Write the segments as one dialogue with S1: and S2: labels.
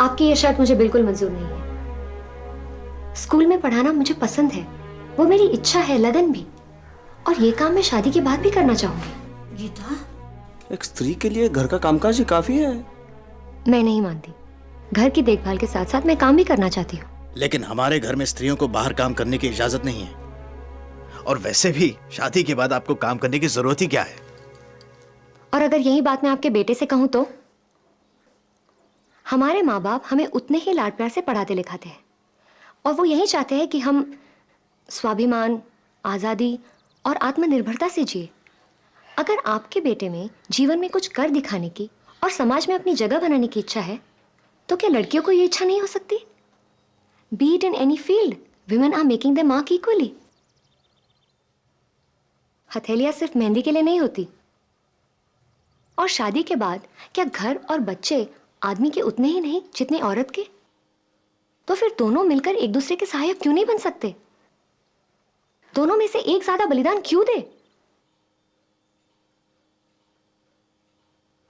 S1: आपकी ये शर्त मुझे बिल्कुल मंजूर नहीं है। स्कूल में पढ़ाना मुझे पसंद है, वो मेरी इच्छा है, लगन भी, और ये काम मैं शादी के बाद भी करना चाहूंगी।
S2: गीता,
S3: एक स्त्री के लिए घर का कामकाज ही काफी है।
S1: मैं नहीं मानती। घर की देखभाल के साथ साथ मैं काम भी करना चाहती हूँ।
S4: लेकिन हमारे घर में स्त्रियों को बाहर काम करने की इजाजत नहीं है। और वैसे भी शादी के बाद आपको काम करने की जरूरत ही क्या है?
S1: और अगर यही बात मैं आपके बेटे से कहूँ तो? हमारे माँ बाप हमें उतने ही लाड प्यार से पढ़ाते लिखाते हैं, और वो यही चाहते हैं कि हम स्वाभिमान, आज़ादी और आत्मनिर्भरता से जिए। अगर आपके बेटे में जीवन में कुछ कर दिखाने की और समाज में अपनी जगह बनाने की इच्छा है, तो क्या लड़कियों को ये इच्छा नहीं हो सकती? B it in any field, women are making their mark equally. हथेलियां सिर्फ मेहंदी के लिए नहीं होती। और शादी के बाद क्या घर और बच्चे आदमी के उतने ही नहीं जितने औरत के? तो फिर दोनों मिलकर एक दूसरे के सहायक क्यों नहीं बन सकते? दोनों में से एक ज्यादा बलिदान क्यों दे?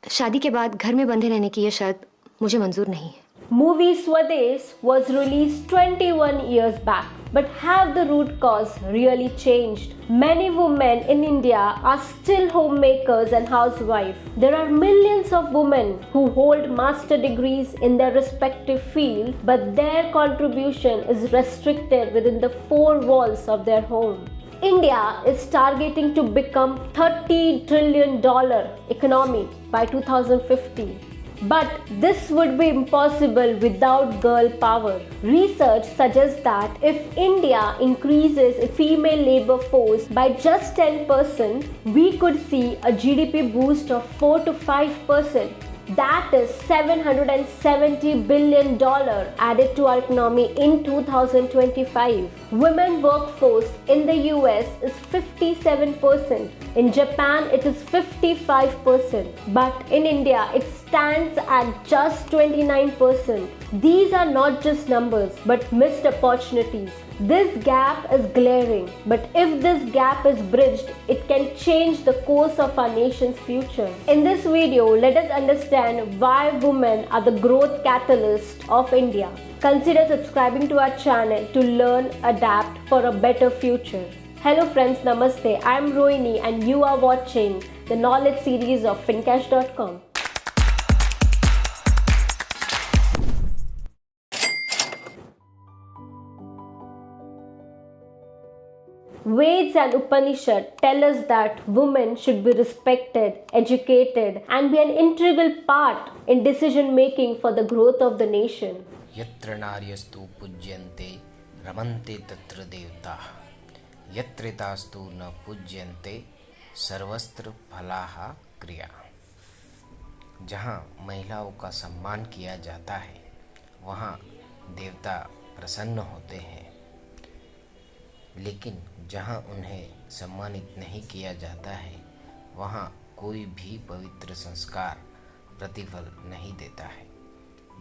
S1: शादी के बाद घर में बंधे रहने की यह शर्त मुझे मंजूर नहीं है।
S5: Movie Swadesh was released 21 years back, but have the root cause really changed? Many women in India are still homemakers and housewives. There are millions of women who hold master degrees in their respective field, but their contribution is restricted within the four walls of their home. India is targeting to become $30 trillion economy by 2050. But this would be impossible without girl power. Research suggests that if India increases its female labor force by just 10%, we could see a GDP boost of 4 to 5%. That is $770 billion added to our economy in 2025. Women workforce in the US is 57%. In Japan, it is 55%. But in India, it stands at just 29%. These are not just numbers, but missed opportunities. This gap is glaring, but if this gap is bridged, it can change the course of our nation's future. In this video, let us understand why women are the growth catalyst of India. Consider subscribing to our channel to learn, adapt for a better future. Hello friends, Namaste. I am Rohini and you are watching the knowledge series of fincash.com. Veds and Upanishad tell us that women should be respected, educated, and be an integral part in decision making for the growth of the nation.
S6: यत्र नार्यस्तु पूज्यन्ते रमन्ते तत्र देवताः यत्र तास्तु न पूज्यन्ते सर्वस्त्र फलाः क्रिया। जहाँ महिलाओं का सम्मान किया जाता है वहाँ देवता प्रसन्न होते हैं, लेकिन जहाँ उन्हें सम्मानित नहीं किया जाता है वहाँ कोई भी पवित्र संस्कार प्रतिफल नहीं देता है।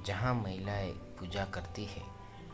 S6: जहाँ महिलाएं पूजा करती है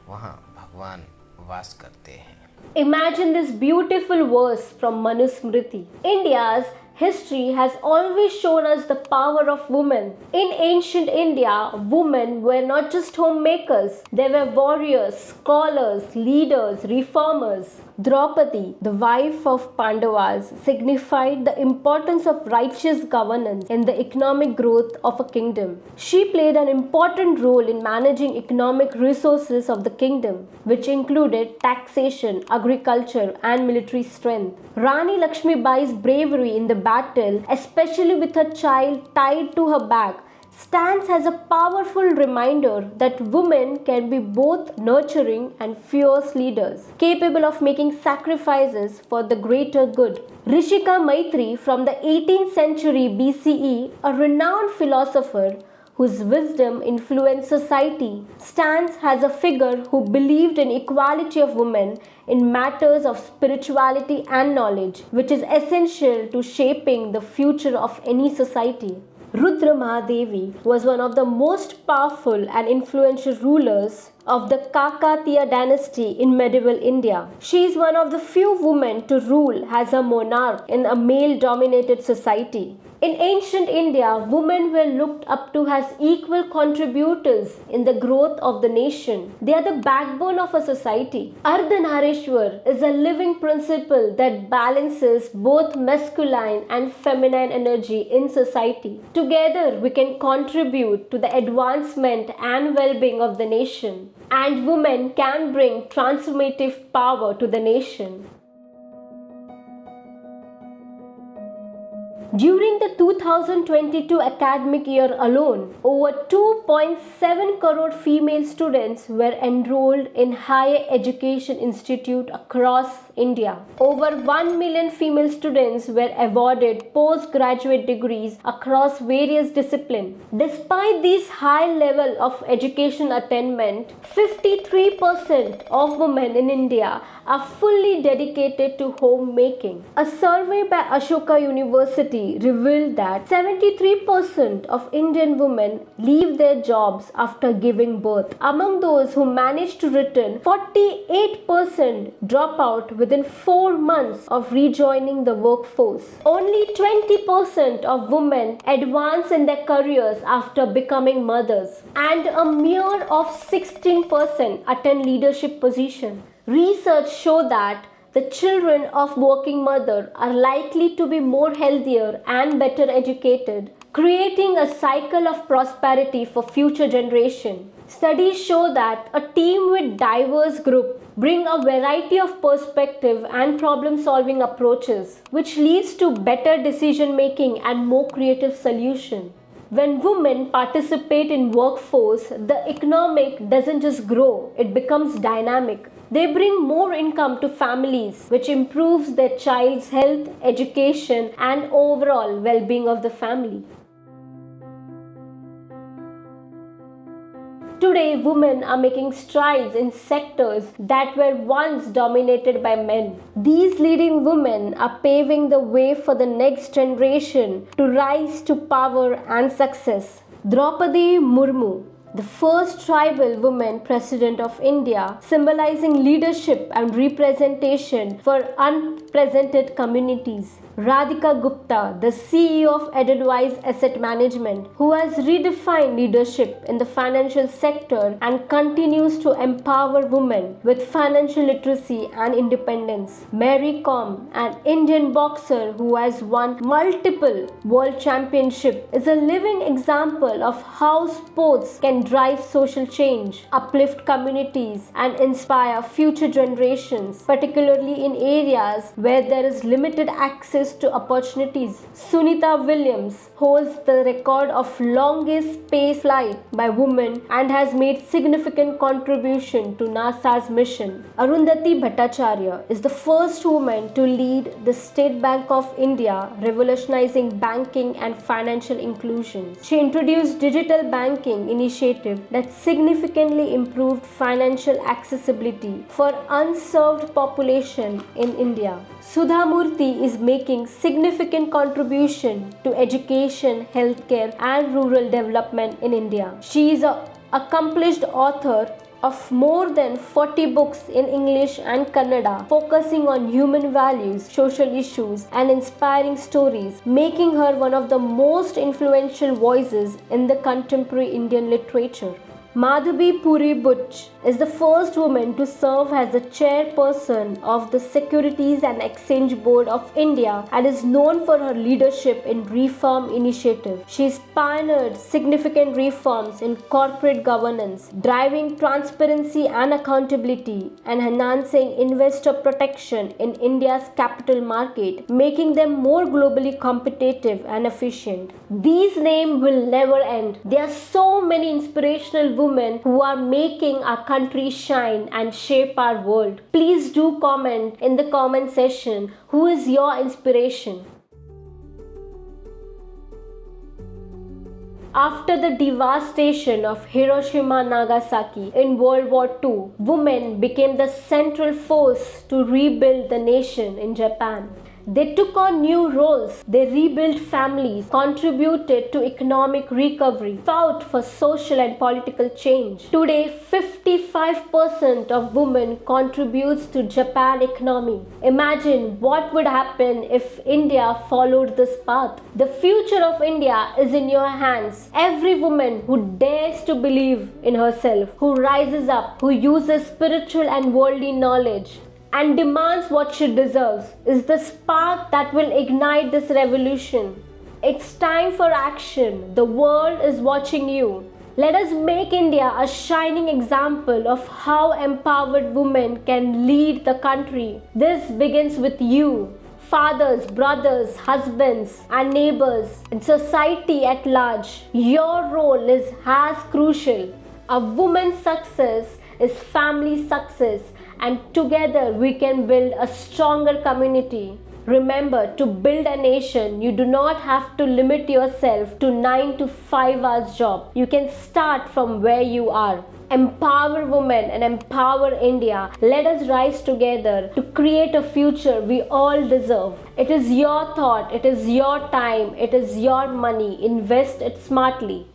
S6: वहाँ भगवान वास करते हैं।
S5: Imagine this beautiful verse from Manusmriti. India's history has always shown us the power of women. In ancient India, women were not just homemakers, they were warriors, scholars, leaders, reformers. Draupadi, the wife of Pandavas, signified the importance of righteous governance in the economic growth of a kingdom. She played an important role in managing economic resources of the kingdom, which included taxation, agriculture, and military strength. Rani Lakshmi Bai's bravery in the battle, especially with her child tied to her back, stands as a powerful reminder that women can be both nurturing and fierce leaders, capable of making sacrifices for the greater good. Rishika Maitri from the 18th century BCE, a renowned philosopher whose wisdom influenced society, stands as a figure who believed in equality of women in matters of spirituality and knowledge, which is essential to shaping the future of any society. Rudra Mahadevi was one of the most powerful and influential rulers of the Kakatiya dynasty in medieval India. She is one of the few women to rule as a monarch in a male-dominated society. In ancient India, women were looked up to as equal contributors in the growth of the nation. They are the backbone of a society. Ardhanarishwar is a living principle that balances both masculine and feminine energy in society. Together, we can contribute to the advancement and well-being of the nation, and women can bring transformative power to the nation. During the 2022 academic year alone, over 2.7 crore female students were enrolled in higher education institutes across India. Over 1 million female students were awarded postgraduate degrees across various disciplines. Despite this high level of education attainment, 53% of women in India are fully dedicated to homemaking. A survey by Ashoka University revealed that 73% of Indian women leave their jobs after giving birth. Among those who managed to return, 48% drop out within 4 months of rejoining the workforce. Only 20% of women advance in their careers after becoming mothers, and a mere of 16% attain leadership positions. Research show that the children of working mother are likely to be more healthier and better educated, creating a cycle of prosperity for future generations. Studies show that a team with diverse group bring a variety of perspective and problem-solving approaches, which leads to better decision-making and more creative solutions. When women participate in workforce, the economic doesn't just grow, it becomes dynamic. They bring more income to families, which improves their child's health, education, and overall well-being of the family. Today, women are making strides in sectors that were once dominated by men. These leading women are paving the way for the next generation to rise to power and success. Draupadi Murmu, the first tribal woman president of India, symbolizing leadership and representation for unrepresented communities. Radhika Gupta, the CEO of Edelweiss Asset Management, who has redefined leadership in the financial sector and continues to empower women with financial literacy and independence. Mary Kom, an Indian boxer who has won multiple world championships, is a living example of how sports can drive social change, uplift communities, and inspire future generations, particularly in areas where there is limited access to opportunities. Sunita Williams holds the record of longest space flight by women and has made significant contribution to NASA's mission. Arundhati Bhattacharya is the first woman to lead the State Bank of India, revolutionizing banking and financial inclusion. She introduced digital banking initiative that significantly improved financial accessibility for unserved population in India. Sudha Murthy is making significant contribution to education, healthcare, and rural development in India. She is an accomplished author of more than 40 books in English and Kannada, focusing on human values, social issues, and inspiring stories, making her one of the most influential voices in the contemporary Indian literature. Madhabi Puri Butch is the first woman to serve as the chairperson of the Securities and Exchange Board of India and is known for her leadership in reform initiatives. She has pioneered significant reforms in corporate governance, driving transparency and accountability, and enhancing investor protection in India's capital market, making them more globally competitive and efficient. These names will never end. There are so many inspirational women who are making our country shine and shape our world. Please do comment in the comment section who is your inspiration. After the devastation of Hiroshima Nagasaki in World War II, women became the central force to rebuild the nation in Japan. They took on new roles. They rebuilt families, contributed to economic recovery, fought for social and political change. Today, 55% of women contributes to Japan economy. Imagine what would happen if India followed this path. The future of India is in your hands. Every woman who dares to believe in herself, who rises up, who uses spiritual and worldly knowledge, and demands what she deserves, is the spark that will ignite this revolution. It's time for action. The world is watching you. Let us make India a shining example of how empowered women can lead the country. This begins with you. Fathers, brothers, husbands, and neighbors, and society at large. Your role is as crucial. A woman's success is family success, and together we can build a stronger community. Remember, to build a nation, you do not have to limit yourself to 9 to 5 hours job. You can start from where you are. Empower women and empower India. Let us rise together to create a future we all deserve. It is your thought, it is your time, it is your money. Invest it smartly.